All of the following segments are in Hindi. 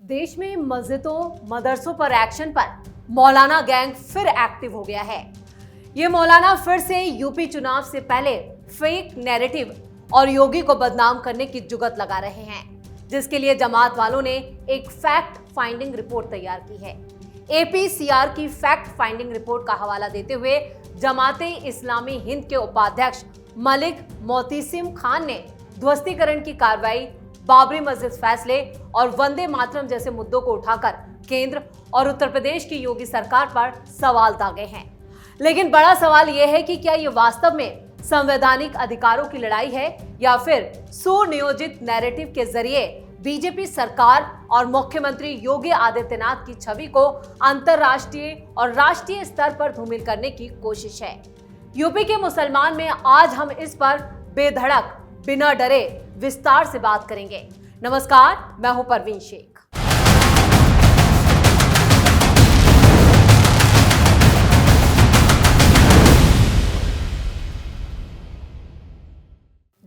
देश में मस्जिदों मदरसों पर एक्शन पर मौलाना गैंग फिर एक्टिव हो गया है। ये मौलाना फिर से यूपी चुनाव से पहले फेक नैरेटिव और योगी को बदनाम करने की जुगत लगा रहे हैं, जिसके लिए जमात वालों ने एक फैक्ट फाइंडिंग रिपोर्ट तैयार की है। एपीसीआर की फैक्ट फाइंडिंग रिपोर्ट का हवाला देते हुए जमाते इस्लामी हिंद के उपाध्यक्ष मलिक मोहतसिम खान ने ध्वस्तीकरण की कार्रवाई, बाबरी मस्जिद फैसले और वंदे मातरम जैसे मुद्दों को उठाकर केंद्र और उत्तर प्रदेश की योगी सरकार पर सवाल दागे हैं। लेकिन बड़ा सवाल यह है कि क्या ये वास्तव में संवैधानिक अधिकारों की लड़ाई है या फिर सुनियोजित नैरेटिव के जरिए बीजेपी सरकार और मुख्यमंत्री योगी आदित्यनाथ की छवि को अंतर्राष्ट्रीय और राष्ट्रीय स्तर पर धूमिल करने की कोशिश है। यूपी के मुसलमान में आज हम इस पर बेधड़क बिना डरे विस्तार से बात करेंगे। नमस्कार, मैं हूं परवीन शेख।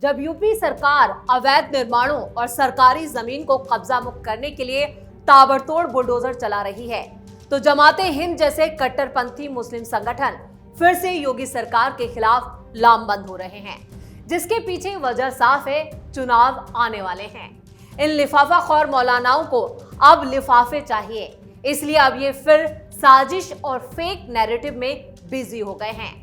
जब यूपी सरकार अवैध निर्माणों और सरकारी जमीन को कब्जा मुक्त करने के लिए ताबड़तोड़ बुलडोजर चला रही है, तो जमाते हिंद जैसे कट्टरपंथी मुस्लिम संगठन फिर से योगी सरकार के खिलाफ लामबंद हो रहे हैं, जिसके पीछे वजह साफ है, चुनाव आने वाले हैं। इन लिफाफाखोर मौलानाओं को अब लिफाफे चाहिए, इसलिए अब ये फिर साजिश और फेक नैरेटिव में बिजी हो गए हैं।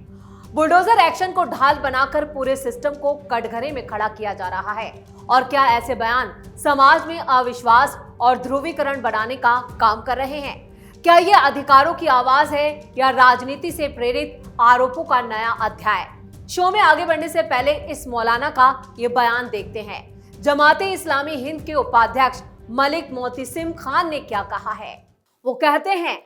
बुलडोजर एक्शन को ढाल बनाकर पूरे सिस्टम को कटघरे में खड़ा किया जा रहा है। और क्या ऐसे बयान समाज में अविश्वास और ध्रुवीकरण बढ़ाने का काम कर रहे हैं? क्या ये अधिकारों की आवाज है या राजनीति से प्रेरित आरोपों का नया अध्याय? शो में आगे बढ़ने से पहले इस मौलाना का ये बयान देखते हैं। जमाते इस्लामी हिंद के उपाध्यक्ष मलिक मोहतसिम खान ने क्या कहा है। वो कहते हैं,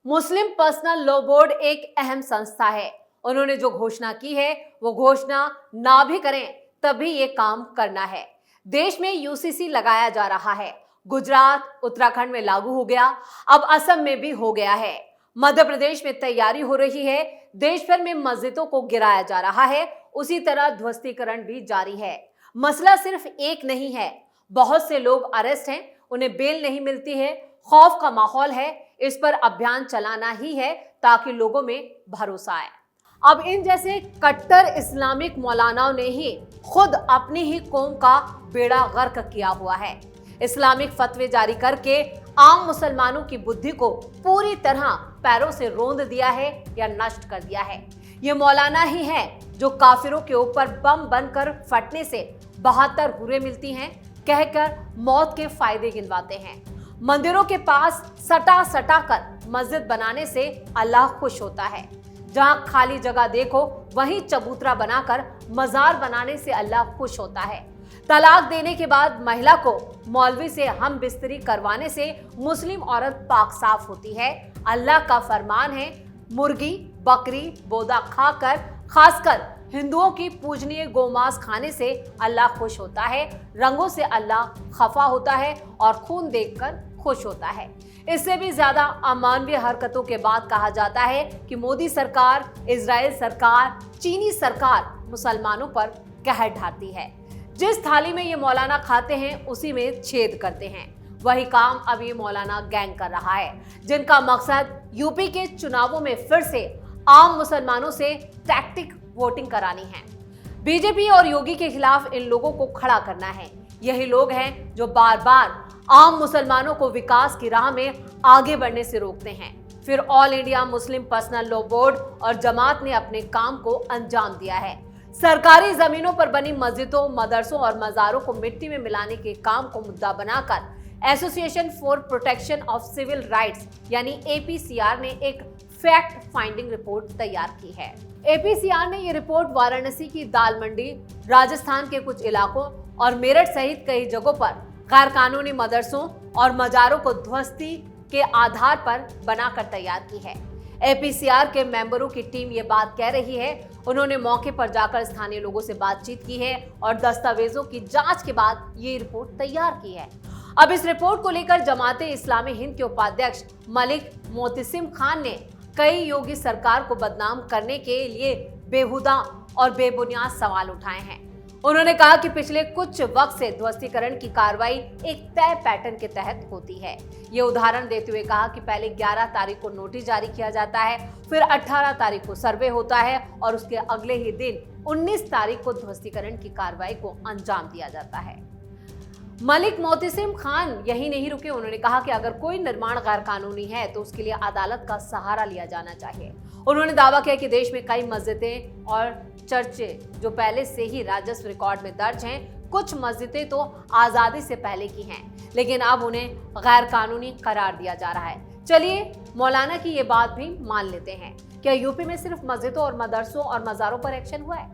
मुस्लिम पर्सनल लॉ बोर्ड एक अहम संस्था है। उन्होंने जो घोषणा की है वो घोषणा ना भी करें तब भी ये काम करना है। देश में यूसीसी लगाया जा रहा है। गुजरात, उत्तराखंड में लागू हो गया, अब असम में भी हो गया है। मध्य प्रदेश में तैयारी हो रही है। देश भर में मस्जिदों को गिराया जा रहा है। उसी तरह ध्वस्तीकरण भी जारी है। मसला सिर्फ एक नहीं है, बहुत से लोग अरेस्ट हैं, उन्हें बेल नहीं मिलती है, खौफ का माहौल है। इस पर अभियान चलाना ही है ताकि लोगों में भरोसा आए। अब इन जैसे कट्टर इस्लामिक मौलानाओं ने ही खुद अपनी ही कौम का बेड़ा गर्क किया हुआ है। इस्लामिक फतवे जारी करके आम मुसलमानों की बुद्धि को पूरी तरह पैरों से रौंद दिया है या नष्ट कर दिया है। ये मौलाना ही है जो काफिरों के ऊपर बम बनकर फटने से 72 हुर्रे मिलती हैं कहकर मौत के फायदे गिनवाते हैं। मंदिरों के पास सटा सटा कर मस्जिद बनाने से अल्लाह खुश होता है। जहां खाली जगह देखो वहीं चबूतरा बनाकर मजार बनाने से अल्लाह खुश होता है। तलाक देने के बाद महिला को मौलवी से हम बिस्तरी करवाने से मुस्लिम औरत पाक साफ होती है। अल्लाह का फरमान है, मुर्गी, बकरी, बोदा खाकर, खासकर हिंदुओं की पूजनीय गोमांस खाने से अल्लाह खुश होता है। रंगों से अल्लाह खफा होता है और खून देखकर खुश होता है। इससे भी ज्यादा अमानवीय हरकतों के बाद कहा जाता है कि मोदी सरकार, इजराइल सरकार, चीनी सरकार मुसलमानों पर कहर ढाती है। जिस थाली में ये मौलाना खाते हैं उसी में छेद करते हैं। वही काम अब ये मौलाना गैंग कर रहा है, जिनका मकसद यूपी के चुनावों में फिर से आम मुसलमानों से टैक्टिक वोटिंग करानी है। बीजेपी और योगी के खिलाफ इन लोगों को खड़ा करना है। यही लोग हैं जो बार बार आम मुसलमानों को विकास की राह में आगे बढ़ने से रोकते हैं। फिर all India Muslim personal law board और जमात ने अपने काम को अंजाम दिया है। सरकारी जमीनों पर बनी मस्जिदों, मदरसों और मजारों को मिट्टी में मिलाने के काम को मुद्दा बनाकर Association for Protection of Civil Rights यानी एपीसीआर ने एक फैक्ट फाइंडिंग रिपोर्ट तैयार की है। एपीसीआर ने ये रिपोर्ट वाराणसी की दाल मंडी, राजस्थान के कुछ इलाकों और मेरठ सहित कई जगहों पर गैर कानूनी मदरसों और मजारों को ध्वस्ती के आधार पर बनाकर तैयार की है। एपीसीआर के मेंबरों की टीम ये बात कह रही है। उन्होंने मौके पर जाकर स्थानीय लोगों से बातचीत की है और दस्तावेजों की जांच के बाद ये रिपोर्ट तैयार की है। अब इस रिपोर्ट को लेकर जमाते इस्लामी हिंद के उपाध्यक्ष मलिक मोहतसिम खान ने कई योगी सरकार को बदनाम करने के लिए बेहुदा और बेबुनियाद सवाल उठाए हैं। उन्होंने कहा कि पिछले कुछ वक्त से ध्वस्तीकरण की कार्रवाई एक तय पैटर्न के तहत होती है। ये उदाहरण देते हुए कहा कि पहले 11 तारीख को नोटिस जारी किया जाता है, फिर 18 तारीख को सर्वे होता है और उसके अगले ही दिन 19 तारीख को ध्वस्तीकरण की कार्रवाई को अंजाम दिया जाता है। मलिक मोहतसिम खान यही नहीं रुके। उन्होंने कहा कि अगर कोई निर्माण गैर कानूनी है तो उसके लिए अदालत का सहारा लिया जाना चाहिए। उन्होंने दावा किया कि देश में कई मस्जिदें और चर्चे जो पहले से ही राजस्व रिकॉर्ड में दर्ज हैं, कुछ मस्जिदें तो आजादी से पहले की हैं, लेकिन अब उन्हें गैर कानूनी करार दिया जा रहा है। चलिए मौलाना की ये बात भी मान लेते हैं। क्या यूपी में सिर्फ मस्जिदों और मदरसों और मज़ारों पर एक्शन हुआ है?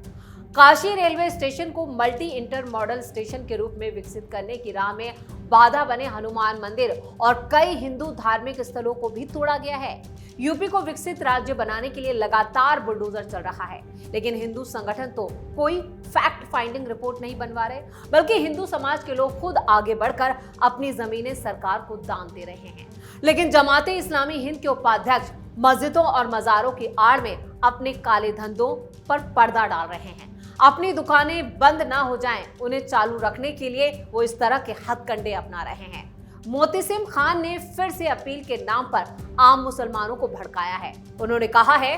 काशी रेलवे स्टेशन को मल्टी इंटर मॉडल स्टेशन के रूप में विकसित करने की राह में बाधा बने हनुमान मंदिर और कई हिंदू धार्मिक स्थलों को भी तोड़ा गया है। यूपी को विकसित राज्य बनाने के लिए लगातार बुलडोजर चल रहा है, लेकिन हिंदू संगठन तो कोई फैक्ट फाइंडिंग रिपोर्ट नहीं बनवा रहे, बल्कि हिंदू समाज के लोग खुद आगे बढ़कर अपनी जमीनें सरकार को दान दे रहे हैं। लेकिन जमाते इस्लामी हिंद के उपाध्यक्ष मस्जिदों और मज़ारों की आड़ में अपने काले धंधों पर पर्दा डाल रहे हैं। अपनी दुकानें बंद ना हो जाएं, उन्हें चालू रखने के लिए वो इस तरह के हथकंडे अपना रहे हैं। मोहतसिम खान ने फिर से अपील के नाम पर आम मुसलमानों को भड़काया है। उन्होंने कहा है,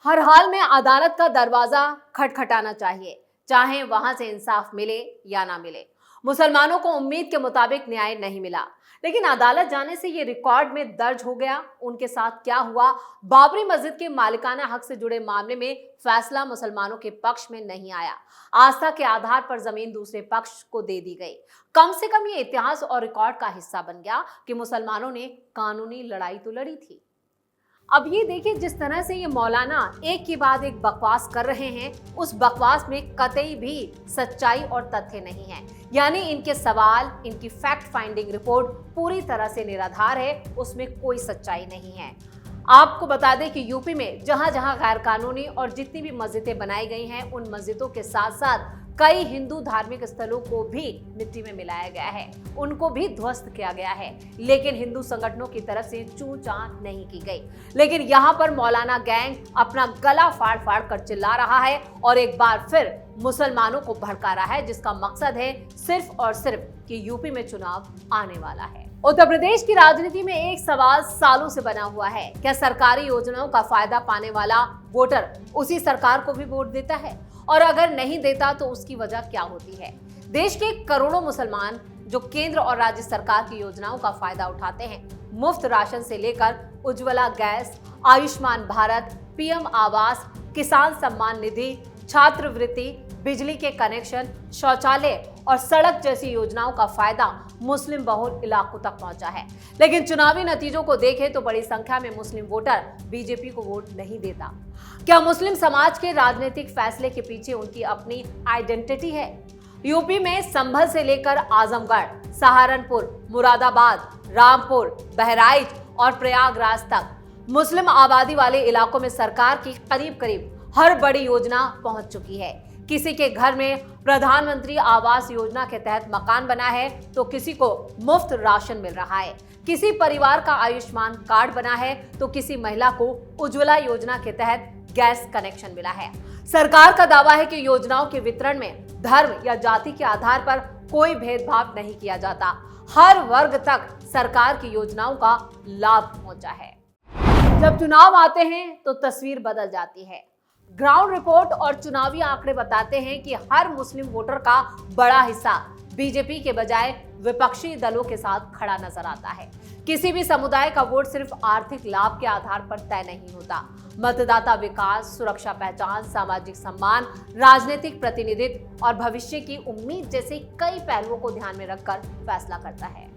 हर हाल में अदालत का दरवाजा खटखटाना चाहिए, चाहे वहां से इंसाफ मिले या ना मिले। मुसलमानों को उम्मीद के मुताबिक न्याय नहीं मिला, लेकिन अदालत जाने से ये रिकॉर्ड में दर्ज हो गया। उनके साथ क्या हुआ? बाबरी मस्जिद के मालिकाना हक से जुड़े मामले में फैसला मुसलमानों के पक्ष में नहीं आया। आस्था के आधार पर जमीन दूसरे पक्ष को दे दी गई। कम से कम ये इतिहास और रिकॉर्ड का हिस्सा बन गया कि मुसलमानों ने कानूनी लड़ाई तो लड़ी थी। अब ये देखिए, जिस तरह से ये मौलाना एक के बाद एक बकवास कर रहे हैं, उस बकवास में कतई भी सच्चाई और तथ्य नहीं है। यानी इनके सवाल, इनकी फैक्ट फाइंडिंग रिपोर्ट पूरी तरह से निराधार है, उसमें कोई सच्चाई नहीं है। आपको बता दें कि यूपी में जहां जहां गैर कानूनी और जितनी भी मस्जिदें बनाई गई हैं, उन मस्जिदों के साथ साथ कई हिंदू धार्मिक स्थलों को भी मिट्टी में मिलाया गया है, उनको भी ध्वस्त किया गया है, लेकिन हिंदू संगठनों की तरफ से चूं-चां नहीं की गई। लेकिन यहाँ पर मौलाना गैंग अपना गला फाड़ फाड़ कर चिल्ला रहा है और एक बार फिर मुसलमानों को भड़का रहा है, जिसका मकसद है सिर्फ और सिर्फ कि यूपी में चुनाव आने वाला है। उत्तर प्रदेश की राजनीति में एक सवाल सालों से बना हुआ है, क्या सरकारी योजनाओं का फायदा पाने वाला वोटर उसी सरकार को भी वोट देता है? और अगर नहीं देता तो उसकी वजह क्या होती है? देश के करोड़ों मुसलमान जो केंद्र और राज्य सरकार की योजनाओं का फायदा उठाते हैं, मुफ्त राशन से लेकर उज्ज्वला गैस, आयुष्मान भारत, पीएम आवास, किसान सम्मान निधि, छात्रवृत्ति, बिजली के कनेक्शन, शौचालय और सड़क जैसी योजनाओं का फायदा मुस्लिम बहुल इलाकों तक पहुंचा है। लेकिन चुनावी नतीजों को देखें तो बड़ी संख्या में मुस्लिम वोटर बीजेपी को वोट नहीं देता। क्या मुस्लिम समाज के राजनीतिक फैसले के पीछे उनकी अपनी आइडेंटिटी है? यूपी में संभल से लेकर आजमगढ़, सहारनपुर, मुरादाबाद, रामपुर, बहराइच और प्रयागराज तक मुस्लिम आबादी वाले इलाकों में सरकार की करीब करीब हर बड़ी योजना पहुंच चुकी है। किसी के घर में प्रधानमंत्री आवास योजना के तहत मकान बना है तो किसी को मुफ्त राशन मिल रहा है। किसी परिवार का आयुष्मान कार्ड बना है तो किसी महिला को उज्ज्वला योजना के तहत गैस कनेक्शन मिला है। सरकार का दावा है कि योजनाओं के वितरण में धर्म या जाति के आधार पर कोई भेदभाव नहीं किया जाता। हर वर्ग तक सरकार की योजनाओं का लाभ पहुंचा है। जब चुनाव आते हैं तो तस्वीर बदल जाती है। ग्राउंड रिपोर्ट और चुनावी आंकड़े बताते हैं कि हर मुस्लिम वोटर का बड़ा हिस्सा बीजेपी के बजाय विपक्षी दलों के साथ खड़ा नजर आता है। किसी भी समुदाय का वोट सिर्फ आर्थिक लाभ के आधार पर तय नहीं होता। मतदाता विकास, सुरक्षा पहचान, सामाजिक सम्मान, राजनीतिक प्रतिनिधित्व और भविष्य की उम्मीद जैसे कई पहलुओं को ध्यान में रखकर फैसला करता है।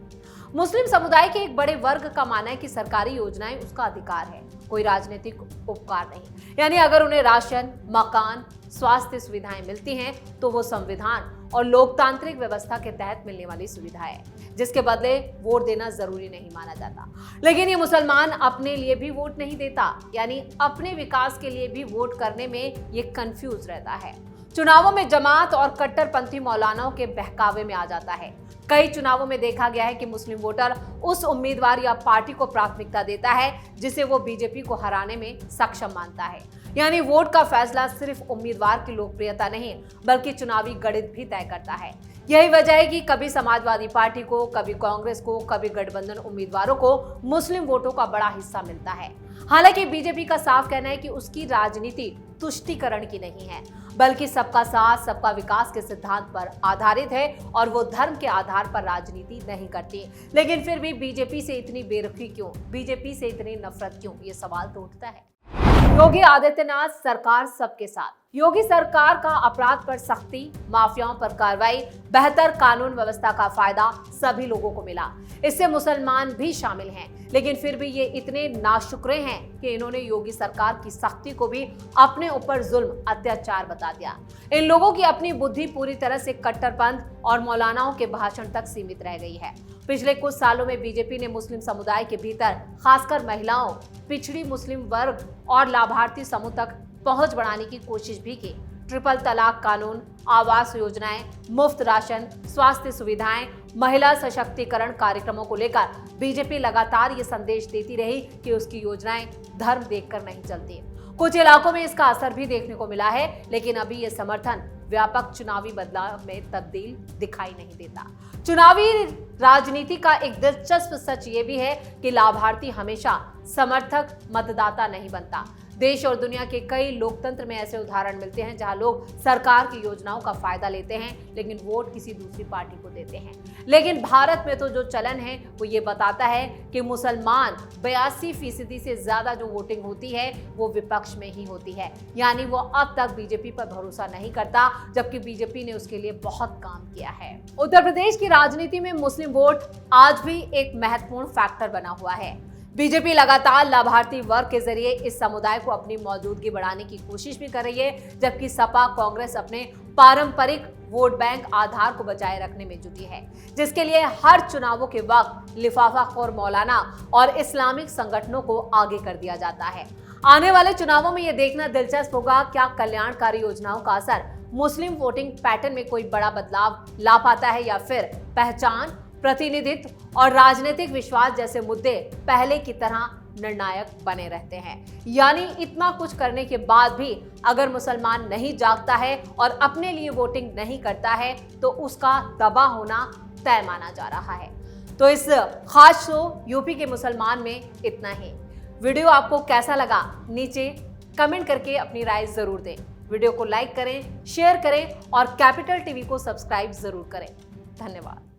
मुस्लिम समुदाय के एक बड़े वर्ग का मानना है कि सरकारी योजनाएं उसका अधिकार है, कोई राजनीतिक उपकार नहीं। यानी अगर उन्हें राशन, मकान, स्वास्थ्य सुविधाएं मिलती हैं तो वो संविधान और लोकतांत्रिक व्यवस्था के तहत मिलने वाली सुविधा है, जिसके बदले वोट देना जरूरी नहीं माना जाता। लेकिन ये मुसलमान अपने लिए भी वोट नहीं देता, यानी अपने विकास के लिए भी वोट करने में ये कंफ्यूज रहता है। चुनावों में जमात और कट्टरपंथी मौलानाओं के बहकावे में आ जाता है। कई चुनावों में देखा गया है कि मुस्लिम वोटर उस उम्मीदवार या पार्टी को प्राथमिकता देता है जिसे वो बीजेपी को हराने में सक्षम मानता है। यानी वोट का फैसला सिर्फ उम्मीदवार की लोकप्रियता नहीं बल्कि चुनावी गणित भी तय करता है। यही वजह है कि कभी समाजवादी पार्टी को, कभी कांग्रेस को, कभी गठबंधन उम्मीदवारों को मुस्लिम वोटों का बड़ा हिस्सा मिलता है। हालांकि बीजेपी का साफ कहना है कि उसकी राजनीति तुष्टीकरण की नहीं है बल्कि सबका साथ सबका विकास के सिद्धांत पर आधारित है और वो धर्म के आधार पर राजनीति नहीं करती। लेकिन फिर भी बीजेपी से इतनी बेरुखी क्यों, बीजेपी से इतनी नफरत क्यों, ये सवाल तो उठता है। योगी आदित्यनाथ सरकार सबके साथ। योगी सरकार का अपराध पर सख्ती, माफियाओं पर कार्रवाई, बेहतर कानून व्यवस्था का फायदा सभी लोगों को मिला। इससे मुसलमान भी शामिल हैं, लेकिन फिर भी ये इतने नाशुक्रे हैं कि इन्होंने योगी सरकार की सख्ती को भी अपने ऊपर जुल्म, अत्याचार बता दिया। इन लोगों की अपनी बुद्धि पूरी तरह से कट्टरपंथ और मौलानाओं के भाषण तक सीमित रह गई है। पिछले कुछ सालों में बीजेपी ने मुस्लिम समुदाय के भीतर खासकर महिलाओं, पिछड़ी मुस्लिम वर्ग और लाभार्थी समूह तक पहुंच बढ़ाने की कोशिश भी की। ट्रिपल तलाक कानून, आवास योजनाएं, मुफ्त राशन, स्वास्थ्य सुविधाएं, महिला सशक्तिकरण कार्यक्रमों को लेकर बीजेपी लगातार ये संदेश देती रही कि उसकी योजनाएं धर्म देखकर नहीं चलती। कुछ इलाकों में इसका असर भी देखने को मिला है, लेकिन अभी ये समर्थन व्यापक चुनावी बदलाव में तब्दील दिखाई नहीं देता। चुनावी राजनीति का एक दिलचस्प सच ये भी है कि लाभार्थी हमेशा समर्थक मतदाता नहीं बनता। देश और दुनिया के कई लोकतंत्र में ऐसे उदाहरण मिलते हैं जहां लोग सरकार की योजनाओं का फायदा लेते हैं लेकिन वोट किसी दूसरी पार्टी को देते हैं। लेकिन भारत में तो जो चलन है वो ये बताता है कि मुसलमान 82% से ज्यादा जो वोटिंग होती है वो विपक्ष में ही होती है। यानी वो अब तक बीजेपी पर भरोसा नहीं करता, जबकि बीजेपी ने उसके लिए बहुत काम किया है। उत्तर प्रदेश की राजनीति में मुस्लिम वोट आज भी एक महत्वपूर्ण फैक्टर बना हुआ है। बीजेपी लगातार लाभार्थी वर्ग के जरिए इस समुदाय को अपनी मौजूदगी बढ़ाने की कोशिश भी कर रही है, जबकि सपा कांग्रेस अपने पारंपरिक वोट बैंक आधार को बचाए रखने में जुटी है, जिसके लिए हर चुनावों के वक्त लिफाफाखोर मौलाना और इस्लामिक संगठनों को आगे कर दिया जाता है। आने वाले चुनावों में यह देखना दिलचस्प होगा क्या कल्याणकारी योजनाओं का असर मुस्लिम वोटिंग पैटर्न में कोई बड़ा बदलाव ला पाता है या फिर पहचान, प्रतिनिधित्व और राजनीतिक विश्वास जैसे मुद्दे पहले की तरह निर्णायक बने रहते हैं। यानी इतना कुछ करने के बाद भी अगर मुसलमान नहीं जागता है और अपने लिए वोटिंग नहीं करता है तो उसका दबा होना तय माना जा रहा है। तो इस खास शो यूपी के मुसलमान में इतना ही। वीडियो आपको कैसा लगा नीचे कमेंट करके अपनी राय जरूर दें। वीडियो को लाइक करें, शेयर करें और कैपिटल टीवी को सब्सक्राइब जरूर करें। धन्यवाद।